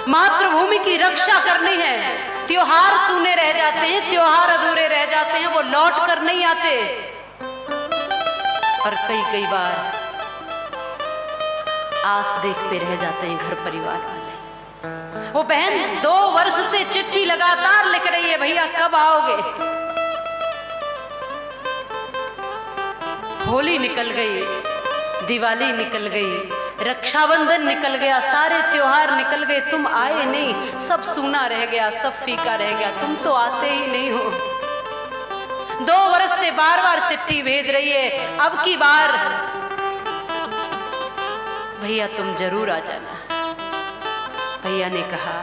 मातृभूमि की रक्षा करनी है। त्योहार सूने रह जाते हैं, त्योहार अधूरे रह जाते हैं, वो लौट कर नहीं आते। और कई बार आस देखते रह जाते हैं घर परिवार वाले। वो बहन 2 वर्ष से चिट्ठी लगातार लिख रही है, भैया कब आओगे। होली निकल गई, दिवाली निकल गई, रक्षाबंधन निकल गया, सारे त्योहार निकल गए, तुम आए नहीं। सब सूना रह गया, सब फीका रह गया, तुम तो आते ही नहीं हो। 2 वर्ष से बार चिट्ठी भेज रही है, अब की बार भैया तुम जरूर आ जाना। भैया ने कहा,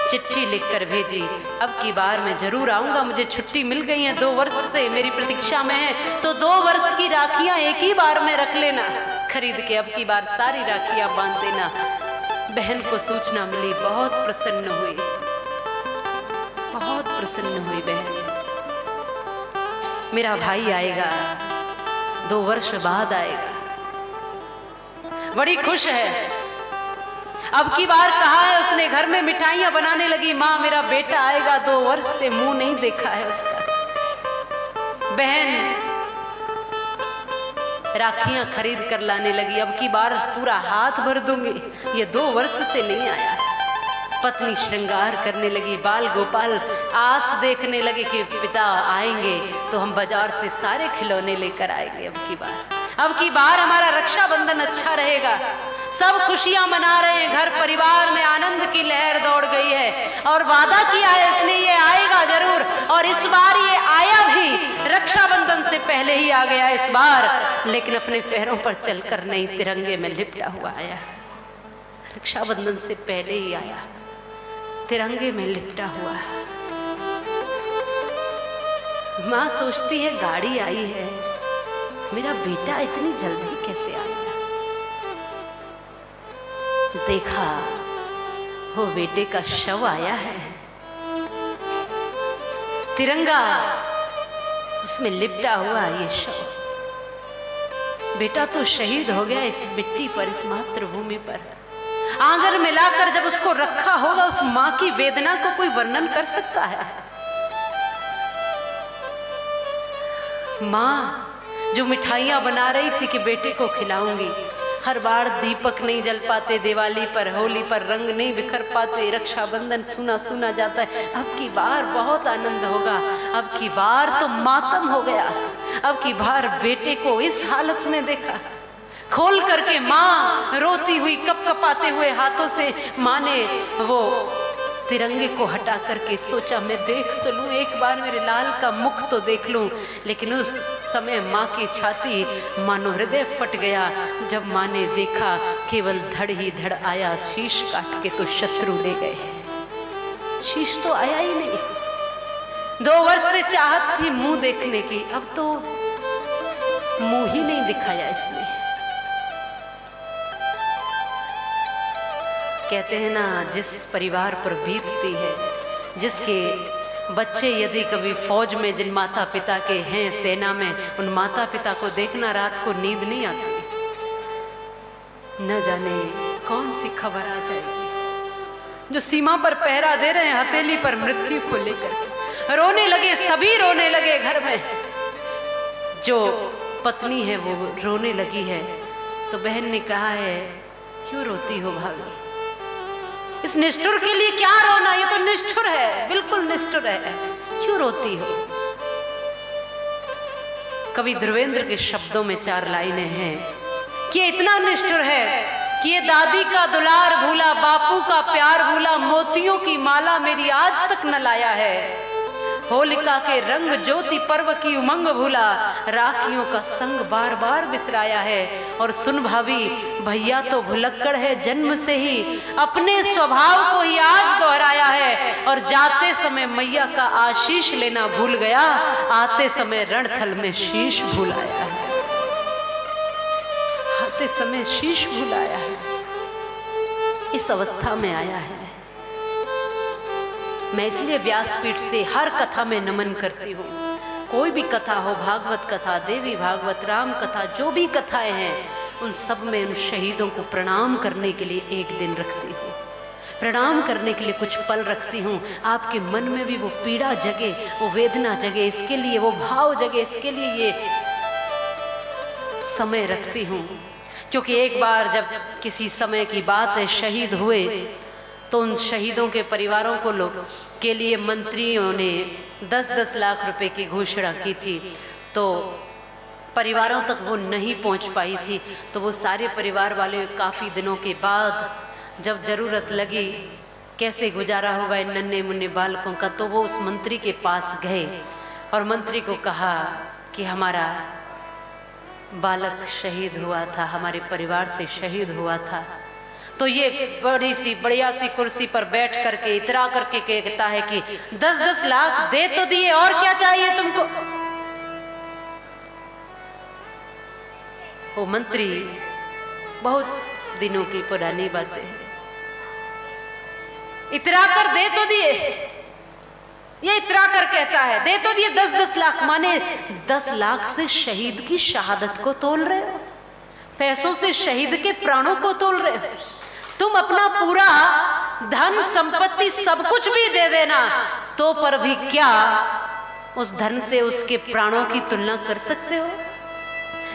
चिट्ठी लिखकर भेजी, अब की बार मैं जरूर आऊंगा, मुझे छुट्टी मिल गई है, 2 वर्ष से मेरी प्रतीक्षा में है, तो 2 वर्ष की राखियां एक ही बार में रख लेना खरीद के, अब की बार सारी राखियां बांध देना। बहन को सूचना मिली, बहुत प्रसन्न हुई, बहुत प्रसन्न हुई बहन। मेरा भाई आएगा, 2 वर्ष बाद आएगा, बड़ी खुश है। अब की बार कहा है उसने, घर में मिठाइयां बनाने लगी, माँ मेरा बेटा आएगा, 2 वर्ष से मुंह नहीं देखा है उसका। बहन राखियां खरीद कर लाने लगी, अब की बार पूरा हाथ भर दूंगी, ये 2 वर्ष से नहीं आया। पत्नी श्रृंगार करने लगी, बाल गोपाल आस देखने लगे कि पिता आएंगे तो हम बाजार से सारे खिलौने लेकर आएंगे। अब की बार हमारा रक्षाबंधन अच्छा रहेगा। सब खुशियां मना रहे हैं, घर परिवार में आनंद की लहर दौड़ गई है। और वादा किया है इसने, ये आएगा जरूर, और इस बार ये आया भी। रक्षाबंधन से पहले ही आ गया इस बार, लेकिन अपने पैरों पर चलकर नहीं, तिरंगे में लिपटा हुआ आया। रक्षाबंधन से पहले ही आया, तिरंगे में लिपटा हुआ। माँ सोचती है गाड़ी आई है, मेरा बेटा इतनी जल्दी कैसे आया। देखा वो बेटे का शव आया है, तिरंगा उसमें लिपटा हुआ ये शव। बेटा तो शहीद हो गया इस मिट्टी पर, इस मातृभूमि पर। आंगन में लाकर जब उसको रखा होगा, उस मां की वेदना को कोई वर्णन कर सकता है। मां जो मिठाइयां बना रही थी कि बेटे को खिलाऊंगी, हर बार दीपक नहीं जल पाते, दिवाली पर होली पर रंग नहीं बिखर पाते, रक्षाबंधन सूना सूना जाता है। अब की बार बहुत आनंद होगा, अब की बार तो मातम हो गया। अब की बार बेटे को इस हालत में देखा, खोल करके माँ रोती हुई कपकपाते हुए हाथों से माँ ने वो तिरंगे को हटा करके सोचा मैं देख तो लूं, एक बार मेरे लाल का मुख तो देख लूं। लेकिन उस समय माँ की छाती मानो हृदय फट गया जब माँ ने देखा केवल धड़ ही धड़ आया, शीश काट के तो शत्रु ले गए। शीश तो आया ही नहीं। 2 वर्ष से चाहत थी मुंह देखने की, अब तो मुंह ही नहीं दिखाया इसने। कहते हैं ना, जिस परिवार पर बीतती है, जिसके बच्चे यदि कभी फौज में जिन माता पिता के हैं, सेना में, उन माता पिता को देखना रात को नींद नहीं आती। न जाने कौन सी खबर आ जाएगी। जो सीमा पर पहरा दे रहे हैं हथेली पर मृत्यु को लेकर, रोने लगे, सभी रोने लगे घर में। जो पत्नी है वो रोने लगी है, तो बहन ने कहा है क्यों रोती हो भाभी, इस निष्ठुर के लिए क्या रोना, ये तो निष्ठुर है, बिल्कुल निष्ठुर है, क्यों रोती हो। कवि ध्रुवेंद्र के शब्दों में 4 लाइनें हैं कि ये इतना निष्ठुर है कि ये दादी का दुलार भूला, बापू का प्यार भूला, मोतियों की माला मेरी आज तक न लाया है। होलिका के रंग ज्योति पर्व की उमंग भूला, राखियों का संग बार बार बिसराया है। और सुन भाभी, भैया तो भुलक्कड़ है जन्म से ही, अपने स्वभाव को ही आज दोहराया है। और जाते समय मैया का आशीष लेना भूल गया, आते समय रणथल में शीश भुलाया है। आते समय शीश भुलाया है, इस अवस्था में आया है। मैं इसलिए व्यासपीठ से हर कथा में नमन करती हूँ। कोई भी कथा हो, भागवत कथा, देवी भागवत, राम कथा, जो भी कथाएं हैं, उन सब में उन शहीदों को प्रणाम करने के लिए एक दिन रखती हूँ। प्रणाम करने के लिए कुछ पल रखती हूँ, आपके मन में भी वो पीड़ा जगे, वो वेदना जगे, इसके लिए वो भाव जगे, इसके लिए ये समय रखती हूँ। क्योंकि एक बार जब किसी समय की बात है, शहीद हुए तो उन शहीदों के परिवारों को के लिए मंत्रियों ने 10-10 लाख रुपए की घोषणा की थी, तो परिवारों तक वो नहीं पहुंच पाई थी। तो वो सारे परिवार वाले काफ़ी दिनों के बाद जब ज़रूरत लगी, कैसे गुजारा होगा इन नन्हे मुन्ने बालकों का, तो वो उस मंत्री के पास गए और मंत्री को कहा कि हमारा बालक शहीद हुआ था, हमारे परिवार से शहीद हुआ था। तो ये बड़ी सी बढ़िया सी कुर्सी पर बैठ करके इतरा करके कहता है कि 10-10 लाख दे तो दिए, और क्या चाहिए तुमको। वो मंत्री, बहुत दिनों की पुरानी बातें हैं, इतरा कर दे तो दिए, ये इतरा कर कहता है दे तो दिए 10-10 लाख, माने 10 लाख से शहीद की शहादत को तोल रहे हो, पैसों से शहीद के प्राणों को तोल रहे हो। तुम अपना पूरा धन संपत्ति सब कुछ भी दे देना, तो पर भी क्या उस धन से उसके प्राणों की तुलना कर सकते हो?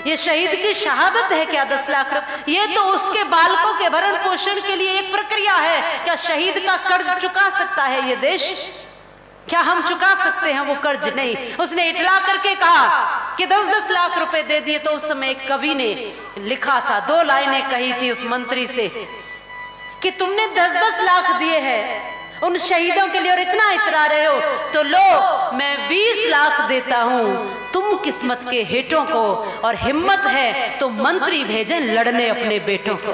ये शहीद की शहादत है क्या 10 लाख रुपए? ये तो उसके बालकों के भरण पोषण के लिए एक प्रक्रिया है। क्या शहीद का कर्ज चुका सकता है ये देश? क्या हम चुका सकते हैं वो कर्ज? नहीं। उसने इटला करके कहा कि 10-10 लाख रुपए दे दिए। तो उस समय एक कवि ने लिखा था, 2 लाइनें कही थी उस मंत्री से कि तुमने 10-10 लाख दिए हैं उन शहीदों के लिए और इतना इतरा रहे हो, तो लो मैं 20 लाख देता हूं तुम किस्मत के हेठों को, और हिम्मत है तो मंत्री भेजें लड़ने अपने बेटों को।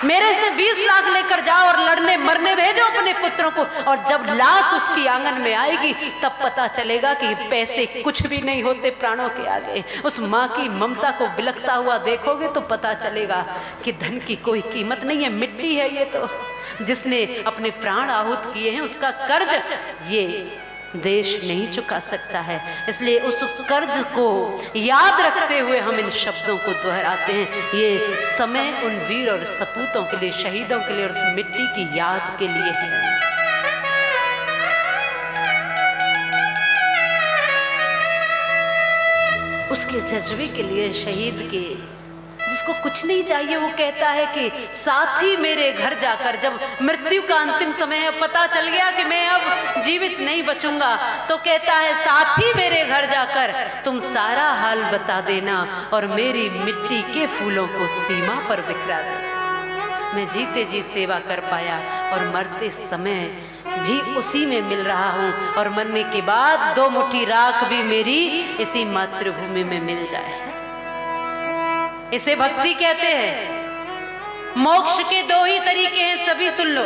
मेरे से 20 लाख लेकर जाओ और लड़ने मरने भेजो अपने पुत्रों को, और जब लाश उसकी आंगन में आएगी तब पता चलेगा कि पैसे कुछ भी नहीं होते प्राणों के आगे। उस माँ की ममता को बिलखता हुआ देखोगे तो पता चलेगा कि धन की कोई कीमत नहीं है, मिट्टी है ये तो। जिसने अपने प्राण आहूत किए हैं उसका कर्ज ये देश नहीं चुका सकता है। इसलिए उस कर्ज को याद रखते हुए हम इन शब्दों को दोहराते हैं। ये समय उन वीर और सपूतों के लिए, शहीदों के लिए और उस मिट्टी की याद के लिए है। उसके जज्बे के लिए, शहीद के, जिसको कुछ नहीं चाहिए, वो कहता है कि साथी मेरे घर जाकर, जब मृत्यु का अंतिम समय है, पता चल गया कि मैं अब जीवित नहीं बचूंगा, तो कहता है साथी मेरे घर जाकर तुम सारा हाल बता देना और मेरी मिट्टी के फूलों को सीमा पर बिखरा देना। मैं जीते जी सेवा कर पाया और मरते समय भी उसी में मिल रहा हूं, और मरने के बाद 2 मुट्ठी राख भी मेरी इसी मातृभूमि में मिल जाए। इसे भक्ति कहते हैं। मोक्ष के 2 ही तरीके हैं, सभी सुन लो।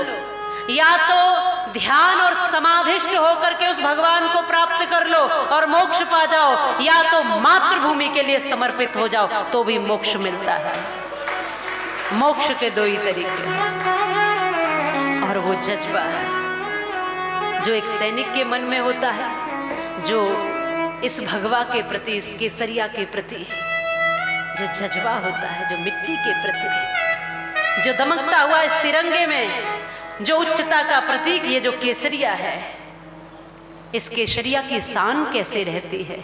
या तो ध्यान और समाधिष्ट होकर के उस भगवान को प्राप्त कर लो और मोक्ष पा जाओ, या तो मातृभूमि के लिए समर्पित हो जाओ तो भी मोक्ष मिलता है। मोक्ष के 2 ही तरीके हैं। और वो जज्बा है जो एक सैनिक के मन में होता है, जो इस भगवा के प्रति, इस केसरिया के प्रति जो जज्बा होता है, जो मिट्टी के प्रति, जो दमकता हुआ इस तिरंगे में, जो उच्चता का प्रतीक ये जो केसरिया है, इस केसरिया की शान कैसे रहती है।